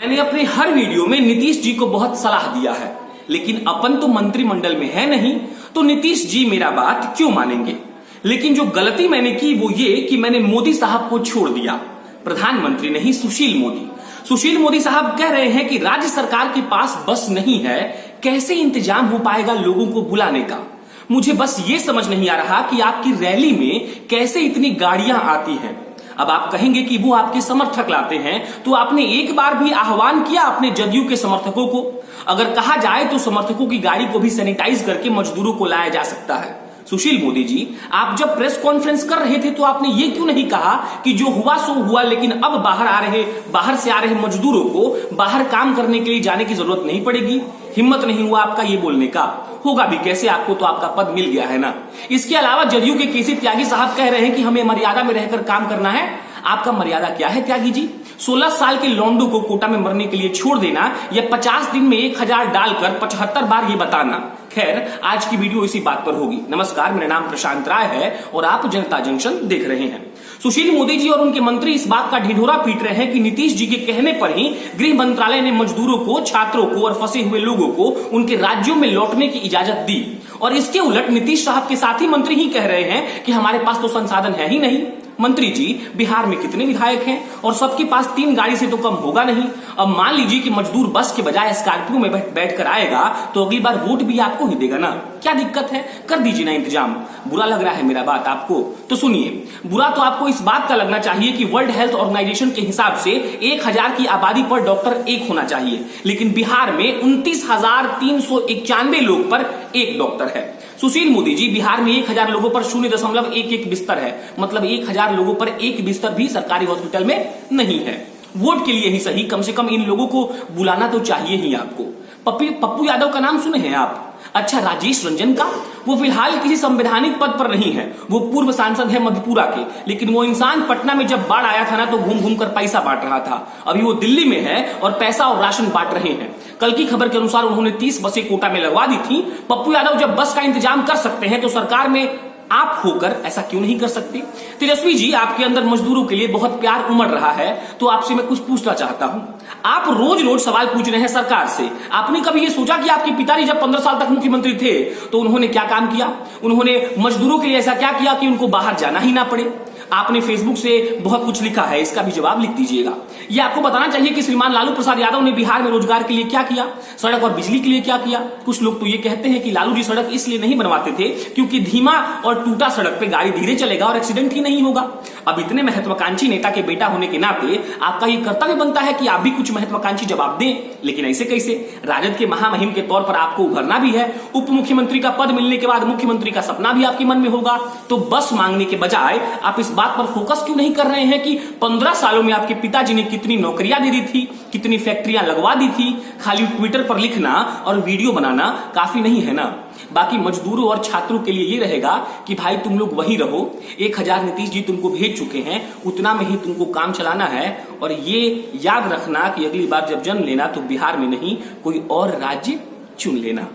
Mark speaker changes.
Speaker 1: मैंने अपने हर वीडियो में नीतीश जी को बहुत सलाह दिया है, लेकिन अपन तो मंत्रिमंडल में है नहीं, तो नीतीश जी मेरा बात क्यों मानेंगे। लेकिन जो गलती मैंने की वो ये कि मैंने मोदी साहब को छोड़ दिया। प्रधानमंत्री नहीं, सुशील मोदी साहब कह रहे हैं कि राज्य सरकार के पास बस नहीं है, कैसे इंतजाम हो पाएगा लोगों को बुलाने का। मुझे बस ये समझ नहीं आ रहा कि आपकी रैली में कैसे इतनी गाड़ियां आती हैं। अब आप कहेंगे कि वो आपके समर्थक लाते हैं, तो आपने एक बार भी आह्वान किया अपने जदयू के समर्थकों को? अगर कहा जाए तो समर्थकों की गाड़ी को भी सैनिटाइज करके मजदूरों को लाया जा सकता है। सुशील मोदी जी, आप जब प्रेस कॉन्फ्रेंस कर रहे थे तो आपने ये क्यों नहीं कहा कि जो हुआ सो हुआ, लेकिन अब बाहर से आ रहे मजदूरों को बाहर काम करने के लिए जाने की जरूरत नहीं पड़ेगी? हिम्मत नहीं हुआ आपका ये बोलने का? होगा भी कैसे, आपको तो आपका पद मिल गया है ना। इसके अलावा जदयू के केसी त्यागी साहब कह रहे हैं कि हमें मर्यादा में रहकर काम करना है। आपका मर्यादा क्या है त्यागी जी? 16 साल के लौंडो को कोटा में मरने के लिए छोड़ देना या 50 दिन में 1000 डालकर 75 बार ये बताना। खैर, आज की वीडियो इसी बात पर होगी। नमस्कार, मेरा नाम प्रशांत राय है और आप जनता जंक्शन देख रहे हैं। सुशील मोदी जी और उनके मंत्री इस बात का ढिढोरा पीट रहे हैं कि नीतीश जी के कहने पर ही गृह मंत्रालय ने मजदूरों को, छात्रों को और फंसे हुए लोगों को उनके राज्यों में लौटने की इजाजत दी, और इसके उलट नीतीश साहब के साथी मंत्री ही कह रहे हैं कि हमारे पास तो संसाधन है ही नहीं। मंत्री जी, बिहार में कितने विधायक हैं और सबके पास 3 गाड़ी से तो कम होगा नहीं। अब मान लीजिए कि मजदूर बस के बजाय स्कॉर्पियो में बैठकर आएगा, तो अगली बार वोट भी आपको ही देगा ना। क्या दिक्कत है, कर दीजिए ना इंतजाम। बुरा लग रहा है मेरा बात आपको? तो सुनिए, बुरा तो आपको इस बात का लगना चाहिए कि वर्ल्ड हेल्थ ऑर्गेनाइजेशन के हिसाब से 1000 की आबादी पर डॉक्टर 1 होना चाहिए, लेकिन बिहार में 29,391 लोग पर 1 डॉक्टर है। सुशील मोदी जी, बिहार में 1000 लोगों पर 0.11 बिस्तर है, मतलब 1000 लोगों पर 1 बिस्तर भी सरकारी हॉस्पिटल में नहीं है। वोट के लिए ही सही, कम से कम इन लोगों को बुलाना तो चाहिए ही आपको। पप्पू यादव का नाम सुने हैं आप? अच्छा, राजेश रंजन का? वो फिलहाल किसी संवैधानिक पद पर नहीं है, वो पूर्व सांसद है मधेपुरा के, लेकिन वो इंसान पटना में जब बाढ़ आया था ना, तो घूम घूम कर पैसा बांट रहा था। अभी वो दिल्ली में है और पैसा और राशन बांट रहे हैं। कल की खबर के अनुसार उन्होंने 30 बसें कोटा में लगवा दी थी। पप्पू यादव जब बस का इंतजाम कर सकते हैं तो सरकार में आप होकर ऐसा क्यों नहीं कर सकते? तेजस्वी जी, आपके अंदर मजदूरों के लिए बहुत प्यार उमड़ रहा है, तो आपसे मैं कुछ पूछना चाहता हूं। आप रोज रोज सवाल पूछ रहे हैं सरकार से। आपने कभी ये सोचा कि आपके पिताजी जब 15 साल तक मुख्यमंत्री थे तो उन्होंने क्या काम किया? उन्होंने मजदूरों के लिए ऐसा क्या किया कि उनको बाहर जाना ही ना पड़े? आपने फेसबुक से बहुत कुछ लिखा है, इसका भी जवाब लिख दीजिएगा। ये आपको बताना चाहिए कि श्रीमान लालू प्रसाद यादव ने बिहार में रोजगार के लिए क्या किया, सड़क और बिजली के लिए क्या किया। कुछ लोग तो ये कहते हैं कि लालू जी सड़क इसलिए नहीं बनवाते थे क्योंकि धीमा और टूटा सड़क पे गाड़ी धीरे चलेगा और एक्सीडेंट ही नहीं होगा। अब इतने महत्वाकांक्षी नेता के बेटा होने के नाते आपका ये कर्तव्य बनता है कि आप भी कुछ महत्वाकांक्षी जवाब दें, लेकिन ऐसे कैसे? राजद के महामहिम के तौर पर आपको उभरना भी है। उप मुख्यमंत्री का पद मिलने के बाद मुख्यमंत्री का सपना भी आपके मन में होगा, तो बस मांगने के बजाय आप इस बात पर फोकस क्यों नहीं कर रहे हैं कि 15 सालों में आपके पिताजी ने कितनी नौकरियां दे दी थी, कितनी फैक्ट्रियां लगवा दी थी? खाली ट्विटर पर लिखना और वीडियो बनाना काफी नहीं है ना। बाकी मजदूरों और छात्रों के लिए ये रहेगा कि भाई तुम लोग वहीं रहो, 1000 नीतीश जी तुमको भेज चुके हैं, उतना में ही तुमको काम चलाना है। और ये याद रखना कि अगली बार जब जन्म लेना तो बिहार में नहीं, कोई और राज्य चुन लेना।